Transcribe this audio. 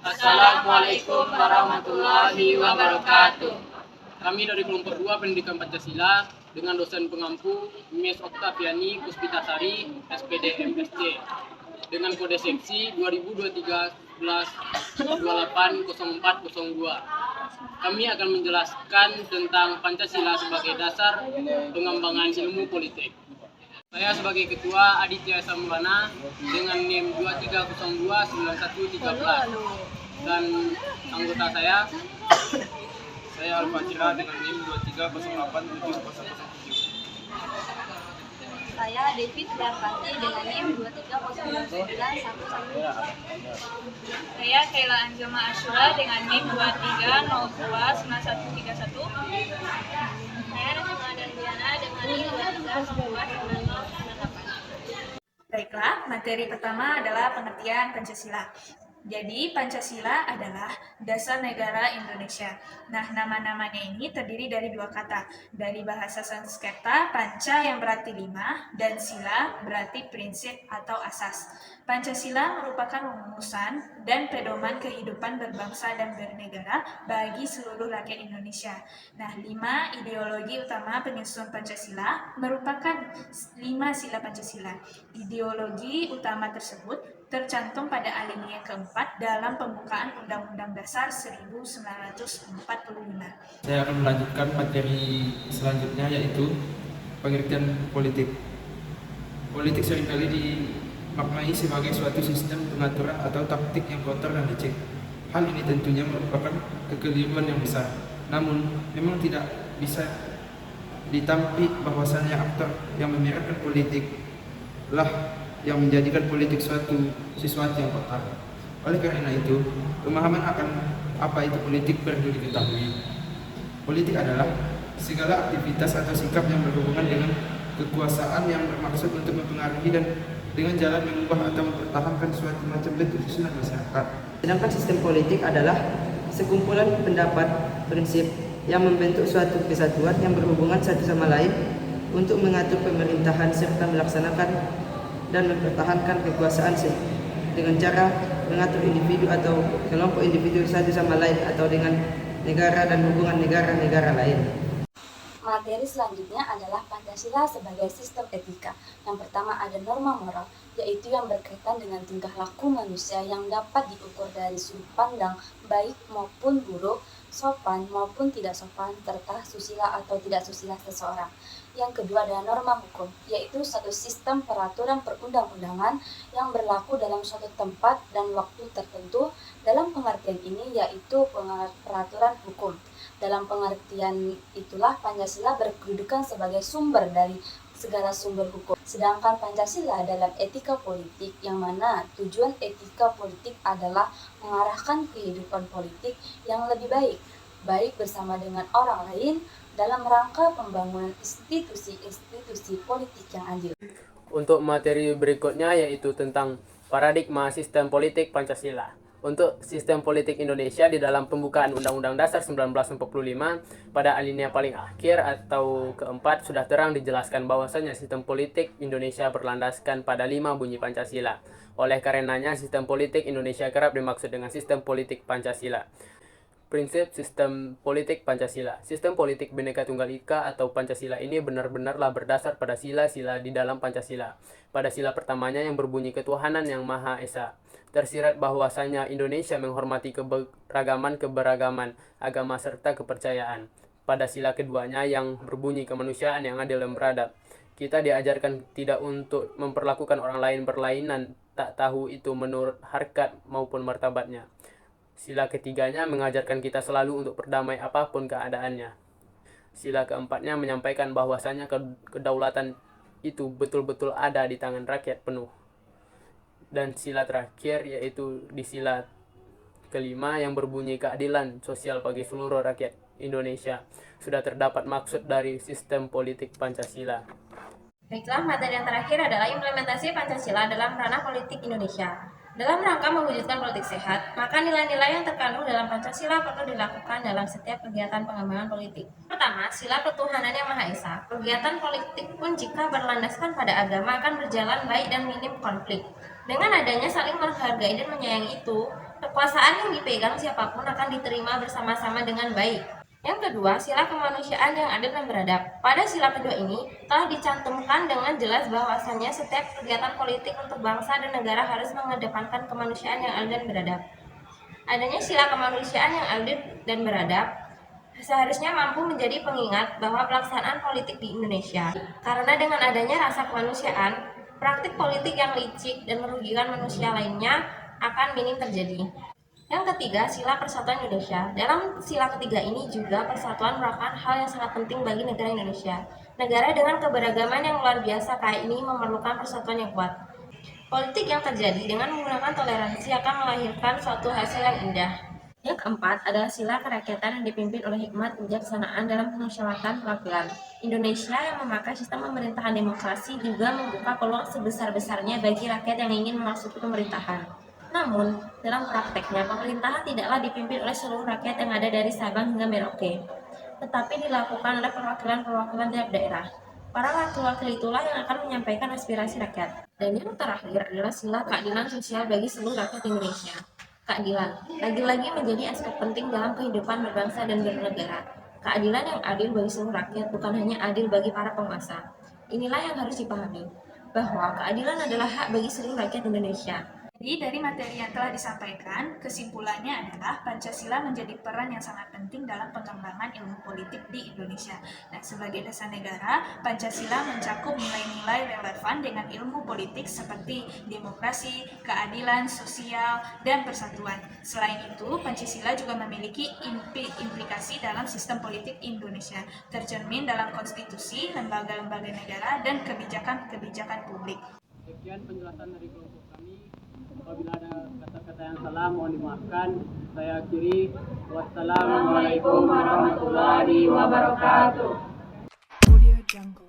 Assalamualaikum warahmatullahi wabarakatuh. Kami dari kelompok 2 Pendidikan Pancasila dengan dosen pengampu Ms. Oktaviani Puspitasari, SPD MSc, dengan kode seksi 2023/280402. Kami akan menjelaskan tentang Pancasila sebagai dasar pengembangan ilmu politik. Saya sebagai Ketua Aditya Samulana dengan NIM 23029113 dan anggota saya Alfatira dengan NIM 23087007. Saya David Darpati dengan NIM 23099111. Saya Kayla Anjama Asyura dengan NIM 23029131. Saya Rasma Dandiana dengan NIM 239298. Baiklah, materi pertama adalah pengertian Pancasila. Jadi, Pancasila adalah dasar negara Indonesia. Nah, nama-namanya ini terdiri dari dua kata. Dari bahasa Sanskerta, panca yang berarti 5, dan sila berarti prinsip atau asas. Pancasila merupakan rumusan dan pedoman kehidupan berbangsa dan bernegara bagi seluruh rakyat Indonesia. Nah, 5 ideologi utama penyusun Pancasila merupakan 5 sila Pancasila. Ideologi utama tersebut tercantum pada alinea keempat dalam pembukaan Undang-Undang Dasar 1945. Saya akan melanjutkan materi selanjutnya, yaitu pengertian politik. Politik seringkali dimaknai sebagai suatu sistem pengaturan atau taktik yang kotor dan licik. Hal ini tentunya merupakan kekeliruan yang besar. Namun, memang tidak bisa ditampik bahwasannya aktor yang memerankan politik lah yang menjadikan politik sesuatu yang kotor. Oleh karena itu, pemahaman akan apa itu politik perlu diketahui. Politik adalah segala aktivitas atau sikap yang berhubungan dengan kekuasaan yang bermaksud untuk mempengaruhi dan dengan jalan mengubah atau mempertahankan suatu macam bentuk susunan masyarakat. Sedangkan sistem politik adalah sekumpulan pendapat, prinsip yang membentuk suatu kesatuan yang berhubungan satu sama lain untuk mengatur pemerintahan serta melaksanakan dan mempertahankan kekuasaan dengan cara mengatur individu atau kelompok individu satu sama lain atau dengan negara dan hubungan negara-negara lain. Materi selanjutnya adalah Pancasila sebagai sistem etika. Yang pertama ada norma moral, yaitu yang berkaitan dengan tingkah laku manusia yang dapat diukur dari sudut pandang baik maupun buruk, sopan maupun tidak sopan, serta susila atau tidak susila seseorang. Yang kedua adalah norma hukum, yaitu suatu sistem peraturan perundang-undangan yang berlaku dalam suatu tempat dan waktu tertentu. Dalam pengertian ini yaitu peraturan hukum. Dalam pengertian itulah Pancasila berkedudukan sebagai sumber dari segala sumber hukum. Sedangkan Pancasila dalam etika politik, yang mana tujuan etika politik adalah mengarahkan kehidupan politik yang lebih baik bersama dengan orang lain dalam rangka pembangunan institusi-institusi politik yang adil. Untuk materi berikutnya yaitu tentang paradigma sistem politik Pancasila. Untuk sistem politik Indonesia di dalam pembukaan Undang-Undang Dasar 1945 pada alinea paling akhir atau keempat sudah terang dijelaskan bahwasanya sistem politik Indonesia berlandaskan pada 5 bunyi Pancasila. Oleh karenanya sistem politik Indonesia kerap dimaksud dengan sistem politik Pancasila. Prinsip sistem politik Pancasila. Sistem politik Bhinneka Tunggal Ika atau Pancasila ini benar-benarlah berdasar pada sila-sila di dalam Pancasila. Pada sila pertamanya yang berbunyi ketuhanan yang Maha Esa, tersirat bahwasanya Indonesia menghormati keberagaman agama serta kepercayaan. Pada sila keduanya yang berbunyi kemanusiaan yang adil dan beradab, kita diajarkan tidak untuk memperlakukan orang lain berlainan, tak tahu itu menurut harkat maupun martabatnya. Sila ketiganya mengajarkan kita selalu untuk berdamai apapun keadaannya. Sila keempatnya menyampaikan bahwasanya kedaulatan itu betul-betul ada di tangan rakyat penuh. Dan sila terakhir yaitu di sila kelima yang berbunyi keadilan sosial bagi seluruh rakyat Indonesia. Sudah terdapat maksud dari sistem politik Pancasila. Baiklah, materi yang terakhir adalah implementasi Pancasila dalam ranah politik Indonesia. Dalam rangka mewujudkan politik sehat, maka nilai-nilai yang terkandung dalam Pancasila perlu dilakukan dalam setiap kegiatan pengembangan politik. Pertama, sila ketuhanan yang Maha Esa. Kegiatan politik pun jika berlandaskan pada agama akan berjalan baik dan minim konflik. Dengan adanya saling menghargai dan menyayangi itu, Kekuasaan yang dipegang siapapun akan diterima bersama-sama dengan baik. Yang kedua, sila kemanusiaan yang adil dan beradab. Pada sila kedua ini telah dicantumkan dengan jelas bahwasannya setiap kegiatan politik untuk bangsa dan negara harus mengedepankan kemanusiaan yang adil dan beradab. Adanya sila kemanusiaan yang adil dan beradab seharusnya mampu menjadi pengingat bahwa pelaksanaan politik di Indonesia. Karena dengan adanya rasa kemanusiaan, praktik politik yang licik dan merugikan manusia lainnya akan minim terjadi. Yang ketiga, sila persatuan Indonesia. Dalam sila ketiga ini juga persatuan merupakan hal yang sangat penting bagi negara Indonesia. Negara dengan keberagaman yang luar biasa kayak ini memerlukan persatuan yang kuat. Politik yang terjadi dengan menggunakan toleransi akan melahirkan suatu hasil yang indah. Yang keempat adalah sila kerakyatan yang dipimpin oleh hikmat kebijaksanaan dalam pemusyawaratan perwakilan. Indonesia yang memakai sistem pemerintahan demokrasi juga membuka peluang sebesar-besarnya bagi rakyat yang ingin memasuki pemerintahan. Namun, dalam prakteknya, pemerintahan tidaklah dipimpin oleh seluruh rakyat yang ada dari Sabang hingga Merauke, tetapi dilakukan oleh perwakilan-perwakilan tiap daerah. Para wakil-wakil itulah yang akan menyampaikan aspirasi rakyat. Dan yang terakhir adalah sila keadilan sosial bagi seluruh rakyat Indonesia. Keadilan, lagi-lagi menjadi aspek penting dalam kehidupan berbangsa dan bernegara. Keadilan yang adil bagi seluruh rakyat bukan hanya adil bagi para penguasa. Inilah yang harus dipahami, bahwa keadilan adalah hak bagi seluruh rakyat Indonesia. Jadi dari materi yang telah disampaikan, kesimpulannya adalah Pancasila menjadi peran yang sangat penting dalam pengembangan ilmu politik di Indonesia. Nah, sebagai dasar negara, Pancasila mencakup nilai-nilai relevan dengan ilmu politik seperti demokrasi, keadilan, sosial, dan persatuan. Selain itu, Pancasila juga memiliki implikasi dalam sistem politik Indonesia, tercermin dalam konstitusi, lembaga-lembaga negara, dan kebijakan-kebijakan publik. Sekian penjelasan dari kelompok kami. Apabila ada kata-kata yang salah, mohon dimaafkan. Saya akhiri. Wassalamualaikum warahmatullahi wabarakatuh. Audio Jungle.